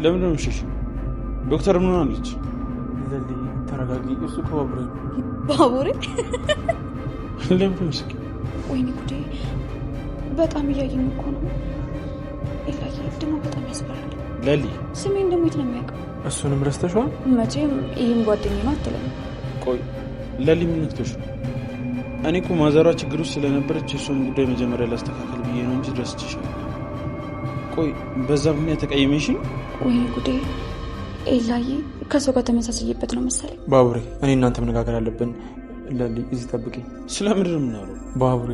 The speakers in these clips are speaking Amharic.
ለምን ነው ምሽሽ? ዶክተር ምን አለች? ለሊ ተረጋጊ። እሱ ከባቡሬ ባቡሬ ለምን ምስኪ? ወይኔ ጉዴ በጣም እያየኝ እኮ ነው። ኢላዬ ደግሞ በጣም ያስፈራል። ለሊ ስሜን ደግሞ የት ነው የሚያውቀው? እሱንም ረስተሽዋል? መቼም ይህም ጓደኛዬ ነው አትለኝ። ቆይ ለሊ ምን ነክቶሽ ነው? እኔ እኮ ማዘሯ ችግር ውስጥ ስለነበረች እሱን ጉዳይ መጀመሪያ ላስተካከል ብዬ ነው እንጂ ረስቼሻለሁ። ቆይ በዛ ምክንያት ተቀየመሽኝ? ወይኔ ጉዴ ኢላዬ ከሰው ጋር ተመሳሳይበት ነው መሰለኝ። ባቡሬ እኔ እናንተ መነጋገር አለብን። ለሊ እዚህ ጠብቂ። ስለምንድን ነው የምናወራው? ባቡሬ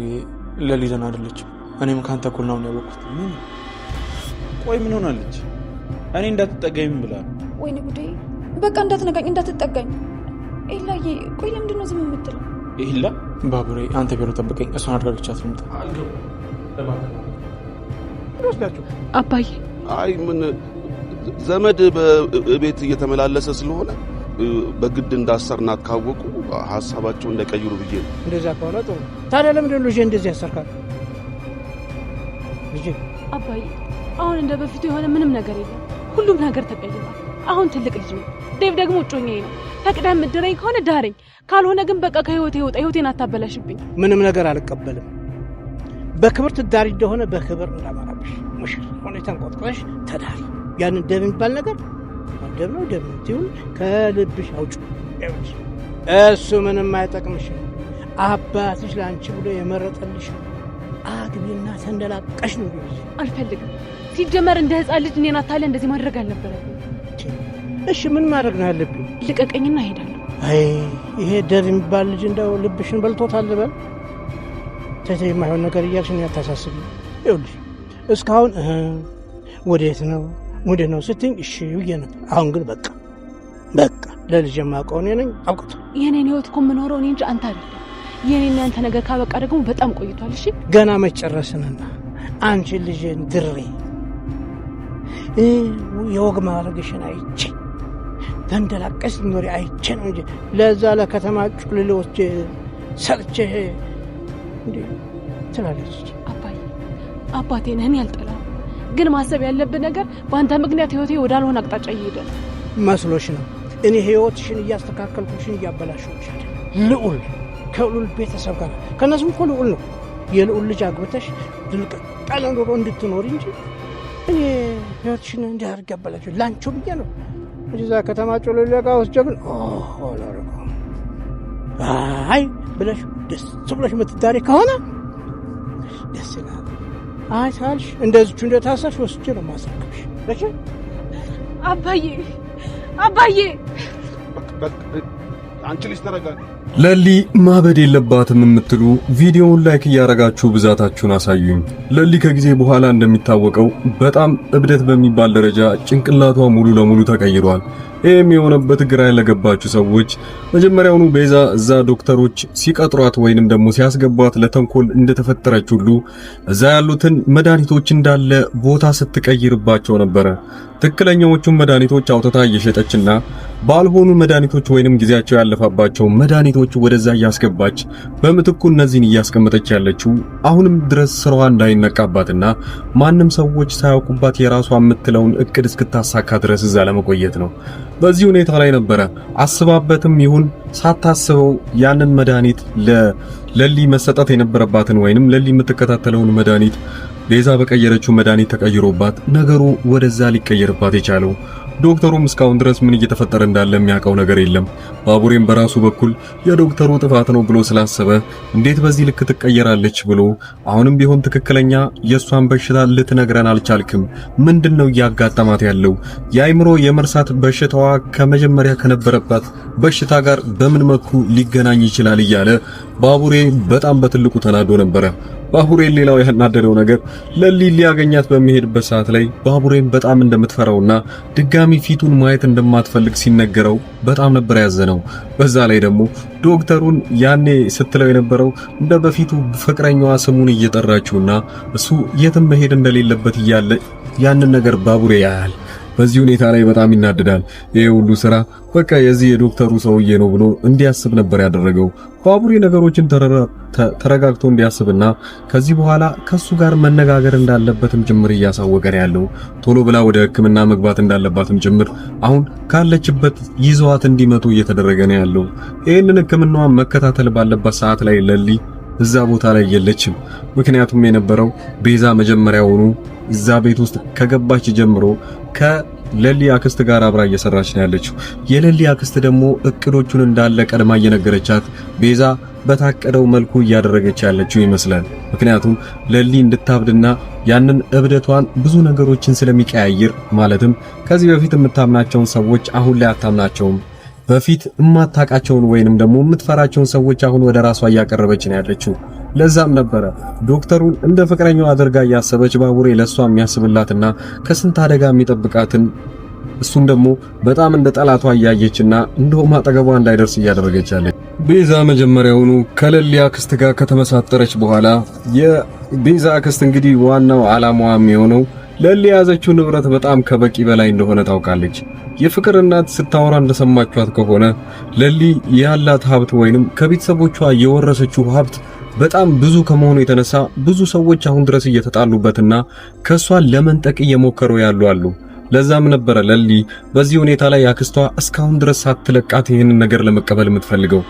ለሊ ደህና አይደለችም። እኔም ካንተ እኩል ነው ያወቅሁት። ምን? ቆይ ምን ሆናለች? እኔ እንዳትጠጋኝ ምን ብላ ነው? ወይኔ ጉዴ በቃ እንዳትነጋኝ እንዳትጠጋኝ። ኢላዬ ቆይ ለምንድን ነው ዝም የምትለው? ይሄላ ባቡሬ አንተ ቢሮ ጠብቀኝ። እሷን አድርጋችኋት ልምጣ። አባዬ አይ ምን ዘመድ በቤት እየተመላለሰ ስለሆነ በግድ እንዳሰርናት ካወቁ ሐሳባቸው እንዳይቀይሩ ብዬ ነው። እንደዛ ከሆነ ጥሩ። ታዲያ ለምንድን ነው ልጄ እንደዚህ ያሰርካል? ልጄ አባዬ አሁን እንደ በፊቱ የሆነ ምንም ነገር የለም። ሁሉም ነገር ተቀይሯል። አሁን ትልቅ ልጅ ነው። ዴቭ ደግሞ እጮኛዬ ነው። ፈቅደህ ምድረኝ ከሆነ ዳረኝ፣ ካልሆነ ግን በቃ ከህይወቴ ይወጣ። ህይወቴን አታበላሽብኝ። ምንም ነገር አልቀበልም። በክብር ትዳሪ እንደሆነ በክብር እንዳማራብሽ ሙሽር ሁኔታን ቆጥረሽ ተዳሪ። ያንን ደም የሚባል ነገር ደም ነው። ደም ትሁን ከልብሽ አውጭ። እሱ ምንም አይጠቅምሽም። አባትሽ ለአንቺ ብሎ የመረጠልሽ አግቢና ተንደላቀሽ ነው። አልፈልግም። ሲጀመር እንደ ህፃን ልጅ እኔን አታለ እንደዚህ ማድረግ አልነበረብኝ። እሺ ምን ማድረግ ነው ያለብኝ? ልቀቀኝና እሄዳለሁ። አይ ይሄ ደም የሚባል ልጅ እንደው ልብሽን በልቶታል በል። ተተይ የማይሆን ነገር እያልሽ ነው ያታሳስቢ። ይኸውልሽ እስካሁን ወዴት ነው ስትይኝ እሺ ብዬሽ ነበር። አሁን ግን በቃ ለልጅ የማውቀው እኔ ነኝ። አውቅቶ የኔን ህይወት እኮ የምኖረው እኔ እንጂ አንተ አይደለም። የኔና አንተ ነገር ካበቃ ደግሞ በጣም ቆይቷል። እሺ ገና መጨረስንና አንቺ ልጅን ድሬ የወግ ማድረግሽን አይቼ ተንደላቀስ ኖሪ አይቼ ነው እንጂ ለዛ ለከተማ ጩልሎች ሰርቼ እንዴ ትላለች። አባቴ ነህን ያልጠላ ግን ማሰብ ያለብን ነገር በአንተ ምክንያት ህይወቴ ወዳልሆነ አቅጣጫ እየሄደ ነው መስሎሽ ነው። እኔ ህይወትሽን እያስተካከልኩሽን እያበላሽሽ አይደል? ልዑል ከልዑል ቤተሰብ ጋር ከነሱም እኮ ልዑል ነው። የልዑል ልጅ አግብተሽ ድልቅ ቃል ኑሮ እንድትኖር እንጂ እኔ ህይወትሽን እንዲያርግ ያበላሽው ላንቺው ብዬ ነው። እዛ ከተማ ጮሎሌ ጋር ወስጄ ግን አይ ብለሽ ደስ ብለሽ የምትዳሪ ከሆነ ደስ ይላል። አይ ሳልሽ እንደዚቹ እንደታሰርሽ ወስጄ ነው ማሳከብሽ። እሺ አባዬ አንቺ ልጅ ተረጋጊ። ለሊ ማበድ የለባትም የምትሉ ቪዲዮውን ላይክ እያረጋችሁ ብዛታችሁን አሳዩኝ። ለሊ ከጊዜ በኋላ እንደሚታወቀው በጣም እብደት በሚባል ደረጃ ጭንቅላቷ ሙሉ ለሙሉ ተቀይሯል። ይህም የሆነበት ግራ ያለገባችሁ ሰዎች መጀመሪያውኑ ቤዛ እዛ ዶክተሮች ሲቀጥሯት ወይንም ደግሞ ሲያስገቧት ለተንኮል እንደተፈጠረች ሁሉ እዛ ያሉትን መድኃኒቶች እንዳለ ቦታ ስትቀይርባቸው ነበረ። ትክክለኛዎቹን መድኃኒቶች አውጥታ እየሸጠችና ባልሆኑ መድኃኒቶች ወይንም ጊዜያቸው ያለፈባቸው መድኃኒቶች ወደዛ እያስገባች በምትኩ እነዚህን እያስቀመጠች ያለችው አሁንም ድረስ ስራዋ እንዳይነቃባትና ማንም ሰዎች ሳያውቁባት የራሷ የምትለውን እቅድ እስክታሳካ ድረስ እዛ ለመቆየት ነው። በዚህ ሁኔታ ላይ ነበረ አስባበትም ይሁን ሳታስበው ያንን መድኃኒት ለሊ መሰጠት የነበረባትን ወይንም ለሊ የምትከታተለውን መድኃኒት ቤዛ በቀየረችው መድኃኒት ተቀይሮባት ነገሩ ወደዛ ሊቀየርባት የቻለው። ዶክተሩም እስካሁን ድረስ ምን እየተፈጠረ እንዳለ የሚያውቀው ነገር የለም። ባቡሬም በራሱ በኩል የዶክተሩ ጥፋት ነው ብሎ ስላሰበ እንዴት በዚህ ልክ ትቀየራለች ብሎ አሁንም ቢሆን ትክክለኛ የሷን በሽታ ልትነግረን አልቻልክም? ምንድነው እያጋጠማት ያለው? የአይምሮ የመርሳት በሽታዋ ከመጀመሪያ ከነበረባት በሽታ ጋር በምን መልኩ ሊገናኝ ይችላል እያለ ባቡሬ በጣም በትልቁ ተናዶ ነበረ። ባቡሬን ሌላው ያናደደው ነገር ለሊ ሊያገኛት በሚሄድበት ሰዓት ላይ ባቡሬን በጣም እንደምትፈራውና ድጋሚ ፊቱን ማየት እንደማትፈልግ ሲነገረው በጣም ነበር ያዘነው። በዛ ላይ ደግሞ ዶክተሩን ያኔ ስትለው የነበረው እንደ በፊቱ ፍቅረኛዋ ስሙን እየጠራችውና እሱ የትም መሄድ እንደሌለበት እያለ ያንን ነገር ባቡሬ ያያል። በዚህ ሁኔታ ላይ በጣም ይናደዳል። ይሄ ሁሉ ስራ በቃ የዚህ የዶክተሩ ሰውዬ ነው ብሎ እንዲያስብ ነበር ያደረገው። ባቡሬ ነገሮችን ተረጋግቶ እንዲያስብና ከዚህ በኋላ ከሱ ጋር መነጋገር እንዳለበትም ጭምር እያሳወቀ ነው ያለው። ቶሎ ብላ ወደ ሕክምና መግባት እንዳለባትም ጭምር አሁን ካለችበት ይዘዋት እንዲመጡ እየተደረገ ነው ያለው። ይህንን ሕክምናዋን መከታተል ባለበት ሰዓት ላይ ለሊ እዛ ቦታ ላይ የለችም። ምክንያቱም የነበረው ቤዛ መጀመሪያውኑ እዛ ቤት ውስጥ ከገባች ጀምሮ ከለሊ አክስት ጋር አብራ እየሰራች ነው ያለችው። የለሊ አክስት ደግሞ እቅዶቹን እንዳለ ቀድማ እየነገረቻት ቤዛ በታቀደው መልኩ እያደረገች ያለችው ይመስላል። ምክንያቱም ለሊ እንድታብድና ያንን እብደቷን ብዙ ነገሮችን ስለሚቀያይር ማለትም ከዚህ በፊት የምታምናቸውን ሰዎች አሁን ላይ አታምናቸውም። በፊት የማታቃቸውን ወይንም ደግሞ የምትፈራቸውን ሰዎች አሁን ወደ ራሷ እያቀረበች ነው ያለችው። ለዛም ነበረ ዶክተሩን እንደ ፍቅረኛው አድርጋ እያሰበች ባቡሬ ለሷ የሚያስብላትና ከስንት አደጋ የሚጠብቃትን እሱም ደግሞ በጣም እንደ ጠላቷ እያየችና እንደውም አጠገቧ እንዳይደርስ እያደረገች ያለች። ቤዛ መጀመሪያውኑ ከለሊ አክስት ጋር ከተመሳጠረች በኋላ የቤዛ አክስት እንግዲህ ዋናው ዓላማዋ የሚሆነው ለሊ ያዘችው ንብረት በጣም ከበቂ በላይ እንደሆነ ታውቃለች። የፍቅር እናት ስታወራ እንደሰማችኋት ከሆነ ለሊ ያላት ሀብት ወይንም ከቤተሰቦቿ የወረሰችው ሀብት በጣም ብዙ ከመሆኑ የተነሳ ብዙ ሰዎች አሁን ድረስ እየተጣሉበትና ከሷ ለመንጠቅ እየሞከሩ አሉ። ለዛም ነበረ ለሊ በዚህ ሁኔታ ላይ አክስቷ እስካሁን ድረስ ሳትለቃት ይህንን ነገር ለመቀበል የምትፈልገው።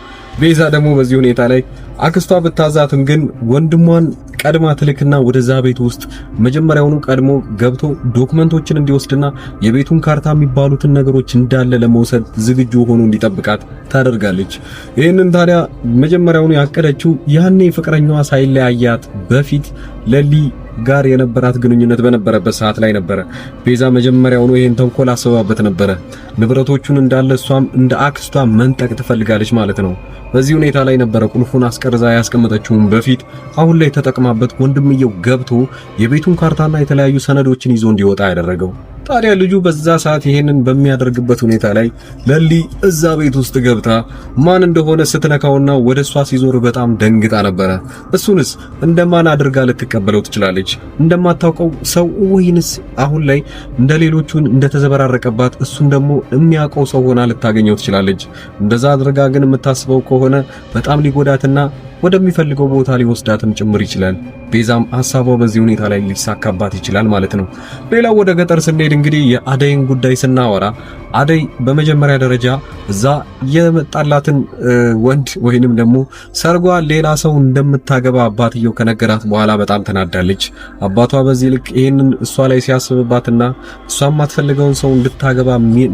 ቤዛ ደግሞ በዚህ ሁኔታ ላይ አክስቷ ብታዛትም ግን ወንድሟን ቀድማ ትልክና ወደዛ ቤት ውስጥ መጀመሪያውኑ ቀድሞ ገብቶ ዶክመንቶችን እንዲወስድና የቤቱን ካርታ የሚባሉትን ነገሮች እንዳለ ለመውሰድ ዝግጁ ሆኖ እንዲጠብቃት ታደርጋለች። ይህንን ታዲያ መጀመሪያውኑ ያቀደችው ያኔ ፍቅረኛዋ ሳይለያያት በፊት ለሊ ጋር የነበራት ግንኙነት በነበረበት ሰዓት ላይ ነበረ። ቤዛ መጀመሪያውኑ ይሄን ተንኮል አስባበት ነበረ። ንብረቶቹን እንዳለ እሷም እንደ አክስቷ መንጠቅ ትፈልጋለች ማለት ነው። በዚህ ሁኔታ ላይ ነበረ ቁልፉን አስቀርዛ ያስቀመጠችውን በፊት አሁን ላይ ተጠቅማበት ወንድምየው ገብቶ የቤቱን ካርታና የተለያዩ ሰነዶችን ይዞ እንዲወጣ ያደረገው። ታዲያ ልጁ በዛ ሰዓት ይሄንን በሚያደርግበት ሁኔታ ላይ ለሊ እዛ ቤት ውስጥ ገብታ ማን እንደሆነ ስትነካውና ወደሷ ሲዞር በጣም ደንግጣ ነበረ። እሱንስ እንደማን አድርጋ ልትቀበለው ትችላለች? እንደማታውቀው ሰው ወይንስ አሁን ላይ እንደሌሎቹን እንደተዘበራረቀባት እሱን ደግሞ የሚያውቀው ሰው ሆና ልታገኘው ትችላለች? እንደዛ አድርጋ ግን የምታስበው ከሆነ በጣም ሊጎዳትና ወደሚፈልገው ቦታ ሊወስዳትም ጭምር ይችላል። ቤዛም ሐሳቧ በዚህ ሁኔታ ላይ ሊሳካባት ይችላል ማለት ነው። ሌላው ወደ ገጠር ስንሄድ እንግዲህ የአደይን ጉዳይ ስናወራ አደይ በመጀመሪያ ደረጃ እዛ የመጣላትን ወንድ ወይንም ደግሞ ሰርጓ ሌላ ሰው እንደምታገባ አባትየው ከነገራት በኋላ በጣም ተናዳለች። አባቷ በዚህ ልክ ይሄንን እሷ ላይ ሲያስብባትና እሷ የማትፈልገውን ሰው እንድታገባ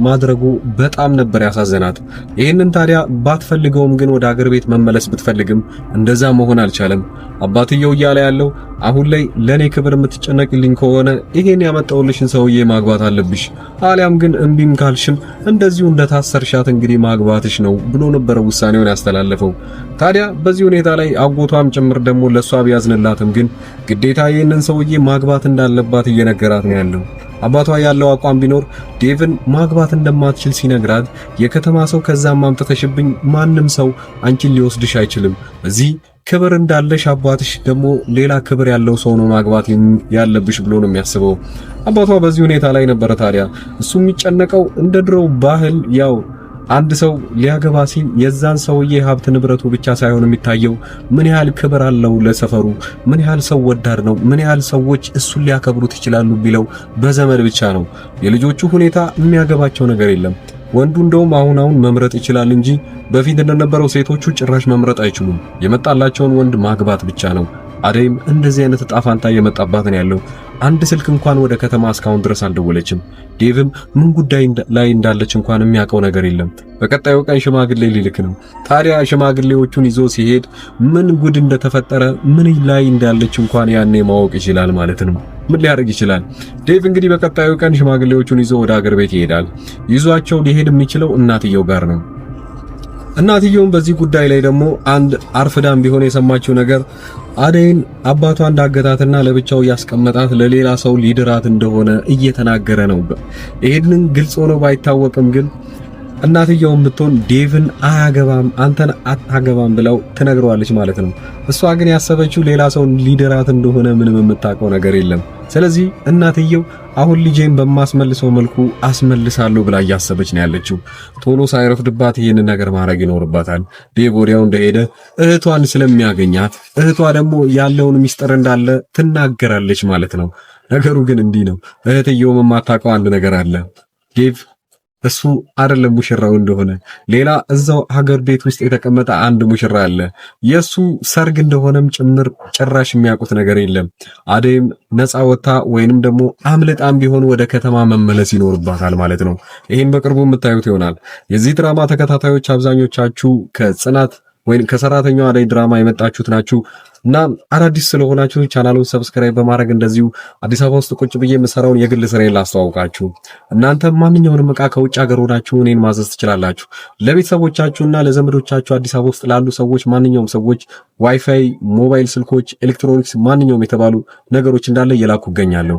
ማድረጉ በጣም ነበር ያሳዘናት። ይሄንን ታዲያ ባትፈልገውም ግን ወደ አገር ቤት መመለስ ብትፈልግም እንደዛ መሆን አልቻለም። አባትየው እያለ ያለው አሁን ላይ ለኔ ክብር የምትጨነቅልኝ ከሆነ ይሄን ያመጣውልሽን ሰውዬ ማግባት አለብሽ፣ አሊያም ግን እምቢም ካልሽም እንደዚሁ እንደታሰርሻት እንግዲህ ማግባትሽ ነው ብሎ ነበር ውሳኔውን ያስተላለፈው። ታዲያ በዚህ ሁኔታ ላይ አጎቷም ጭምር ደግሞ ለሷ ቢያዝንላትም ግን ግዴታ ይሄንን ሰውዬ ማግባት እንዳለባት እየነገራት ነው ያለው። አባቷ ያለው አቋም ቢኖር ዴቭን ማግባት እንደማትችል ሲነግራት የከተማ ሰው ከዛም ማምጥተሽብኝ ማንም ሰው አንቺን ሊወስድሽ አይችልም፣ እዚህ ክብር እንዳለሽ አባትሽ ደግሞ ሌላ ክብር ያለው ሰው ነው ማግባት ያለብሽ ብሎ ነው የሚያስበው። አባቷ በዚህ ሁኔታ ላይ ነበር። ታዲያ እሱ የሚጨነቀው እንደ ድሮው ባህል ያው አንድ ሰው ሊያገባ ሲል የዛን ሰውዬ ሀብት ንብረቱ ብቻ ሳይሆን የሚታየው ምን ያህል ክብር አለው ለሰፈሩ፣ ምን ያህል ሰው ወዳድ ነው፣ ምን ያህል ሰዎች እሱን ሊያከብሩት ይችላሉ ቢለው በዘመድ ብቻ ነው። የልጆቹ ሁኔታ የሚያገባቸው ነገር የለም። ወንዱ እንደውም አሁን መምረጥ ይችላል እንጂ በፊት እንደነበረው ሴቶቹ ጭራሽ መምረጥ አይችሉም። የመጣላቸውን ወንድ ማግባት ብቻ ነው። አደይም እንደዚህ አይነት ዕጣ ፈንታ እየመጣባት ነው ያለው። አንድ ስልክ እንኳን ወደ ከተማ እስካሁን ድረስ አልደወለችም። ዴቭም ምን ጉዳይ ላይ እንዳለች እንኳን የሚያውቀው ነገር የለም። በቀጣዩ ቀን ሽማግሌ ሊልክ ነው። ታዲያ ሽማግሌዎቹን ይዞ ሲሄድ ምን ጉድ እንደተፈጠረ ምን ላይ እንዳለች እንኳን ያኔ ማወቅ ይችላል ማለት ነው። ምን ሊያደርግ ይችላል? ዴቭ እንግዲህ በቀጣዩ ቀን ሽማግሌዎቹን ይዞ ወደ አገር ቤት ይሄዳል። ይዟቸው ሊሄድ የሚችለው እናትየው ጋር ነው። እናትየውም በዚህ ጉዳይ ላይ ደግሞ አንድ አርፍዳም ቢሆን የሰማችው ነገር አደይን አባቷ እንዳገታትና ለብቻው ያስቀመጣት ለሌላ ሰው ሊድራት እንደሆነ እየተናገረ ነው። ይሄንን ግልጽ ሆኖ ባይታወቅም ግን እናትየውም ብትሆን ዴቭን አያገባም አንተን አታገባም ብለው ትነግረዋለች ማለት ነው። እሷ ግን ያሰበችው ሌላ ሰው ሊደራት እንደሆነ ምንም የምታውቀው ነገር የለም። ስለዚህ እናትየው አሁን ልጄን በማስመልሰው መልኩ አስመልሳለሁ ብላ እያሰበች ነው ያለችው። ቶሎ ሳይረፍድባት ይህንን ነገር ማድረግ ይኖርባታል። ዴቭ ወዲያው እንደሄደ እህቷን ስለሚያገኛት እህቷ ደግሞ ያለውን ሚስጥር እንዳለ ትናገራለች ማለት ነው። ነገሩ ግን እንዲህ ነው። እህትየውም የማታውቀው አንድ ነገር አለ። ዴቭ እሱ አይደለም ሙሽራው እንደሆነ ሌላ እዛው ሀገር ቤት ውስጥ የተቀመጠ አንድ ሙሽራ አለ። የሱ ሰርግ እንደሆነም ጭራሽ የሚያውቁት ነገር የለም። አደይም ነፃ ወጣ ወይንም ደግሞ አምልጣም ቢሆን ወደ ከተማ መመለስ ይኖርባታል ማለት ነው። ይሄን በቅርቡ የምታዩት ይሆናል። የዚህ ድራማ ተከታታዮች አብዛኞቻችሁ ከጽናት ወይንም ከሰራተኛዋ አደይ ድራማ የመጣችሁት ናችሁ እና አዳዲስ ስለሆናችሁ ቻናሉን ሰብስክራይብ በማድረግ እንደዚሁ አዲስ አበባ ውስጥ ቁጭ ብዬ የምሰራውን የግል ስራዬን ላስተዋውቃችሁ። እናንተ ማንኛውንም ዕቃ ከውጭ ሀገር ሆናችሁ እኔን ማዘዝ ትችላላችሁ። ለቤተሰቦቻችሁና ለዘመዶቻችሁ አዲስ አበባ ውስጥ ላሉ ሰዎች ማንኛውም ሰዎች ዋይፋይ፣ ሞባይል ስልኮች፣ ኤሌክትሮኒክስ ማንኛውም የተባሉ ነገሮች እንዳለ እየላኩ እገኛለሁ።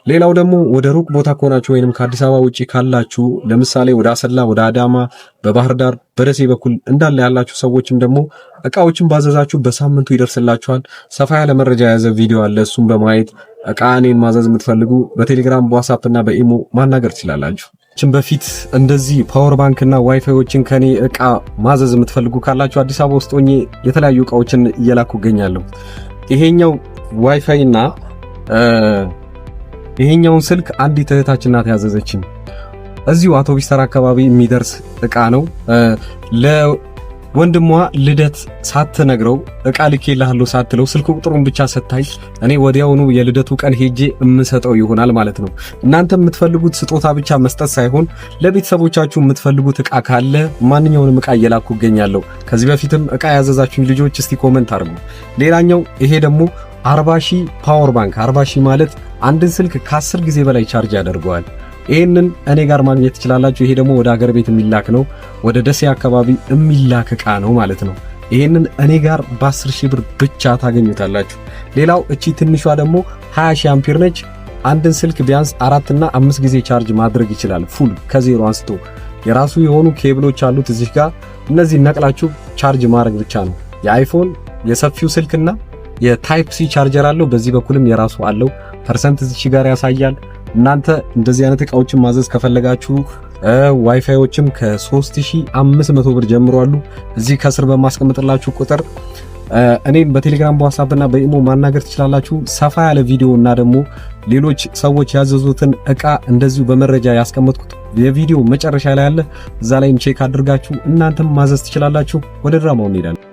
ሌላው ደግሞ ወደ ሩቅ ቦታ ከሆናችሁ ወይንም ከአዲስ አበባ ውጪ ካላችሁ ለምሳሌ ወደ አሰላ፣ ወደ አዳማ፣ በባህር ዳር፣ በደሴ በኩል እንዳለ ያላችሁ ሰዎችም ደግሞ ዕቃዎችን ባዘዛችሁ በሳምንቱ ይደርስላችኋል። ሰፋ ያለ መረጃ የያዘ ቪዲዮ አለ። እሱም በማየት ዕቃ እኔን ማዘዝ የምትፈልጉ በቴሌግራም በዋትስአፕ እና በኢሞ ማናገር ትችላላችሁ። በፊት እንደዚህ ፓወር ባንክ እና ዋይፋዮችን ከኔ ዕቃ ማዘዝ የምትፈልጉ ካላችሁ አዲስ አበባ ውስጥ ሆኜ የተለያዩ ዕቃዎችን እየላኩ እገኛለሁ። ይሄኛው ዋይፋይ እና ይሄኛውን ስልክ አንዲት እህታችን ናት ያዘዘችኝ። እዚሁ አውቶቡስ ተራ አካባቢ የሚደርስ ዕቃ ነው። ለወንድሟ ልደት ሳትነግረው ዕቃ ልኬልሃለሁ ሳትለው ስልክ ቁጥሩን ብቻ ሰታይ እኔ ወዲያውኑ የልደቱ ቀን ሄጄ የምሰጠው ይሆናል ማለት ነው። እናንተ የምትፈልጉት ስጦታ ብቻ መስጠት ሳይሆን ለቤተሰቦቻችሁ የምትፈልጉት ዕቃ ካለ ማንኛውንም ዕቃ እየላኩ እገኛለሁ። ከዚህ በፊትም ዕቃ ያዘዛችሁኝ ልጆች እስቲ ኮሜንት አድርጉ። ሌላኛው ይሄ ደግሞ 40,000 ፓወር ባንክ 40,000 ማለት አንድን ስልክ ከ10 ጊዜ በላይ ቻርጅ ያደርገዋል። ይሄንን እኔ ጋር ማግኘት ትችላላችሁ። ይሄ ደግሞ ወደ ሀገር ቤት የሚላክ ነው። ወደ ደሴ አካባቢ የሚላክ ዕቃ ነው ማለት ነው። ይሄንን እኔ ጋር በ10,000 ብር ብቻ ታገኙታላችሁ። ሌላው እቺ ትንሿ ደግሞ 20,000 አምፒር ነች። አንድን ስልክ ቢያንስ 4 እና 5 ጊዜ ቻርጅ ማድረግ ይችላል። ፉል ከዜሮ አንስቶ የራሱ የሆኑ ኬብሎች አሉት እዚህ ጋር። እነዚህ ነቅላችሁ ቻርጅ ማድረግ ብቻ ነው። የአይፎን የሰፊው ስልክና የታይፕ ሲ ቻርጀር አለው። በዚህ በኩልም የራሱ አለው። ፐርሰንት እዚህ ጋር ያሳያል። እናንተ እንደዚህ አይነት ዕቃዎችን ማዘዝ ከፈለጋችሁ ዋይፋዮችም ከ3500 ብር ጀምሮ አሉ። እዚህ ከስር በማስቀምጥላችሁ ቁጥር እኔን በቴሌግራም በዋትስአፕ እና በኢሞ ማናገር ትችላላችሁ። ሰፋ ያለ ቪዲዮ እና ደግሞ ሌሎች ሰዎች ያዘዙትን ዕቃ እንደዚሁ በመረጃ ያስቀመጥኩት የቪዲዮ መጨረሻ ላይ አለ። እዛ ላይም ቼክ አድርጋችሁ እናንተም ማዘዝ ትችላላችሁ። ወደ ድራማው እንሄዳለን።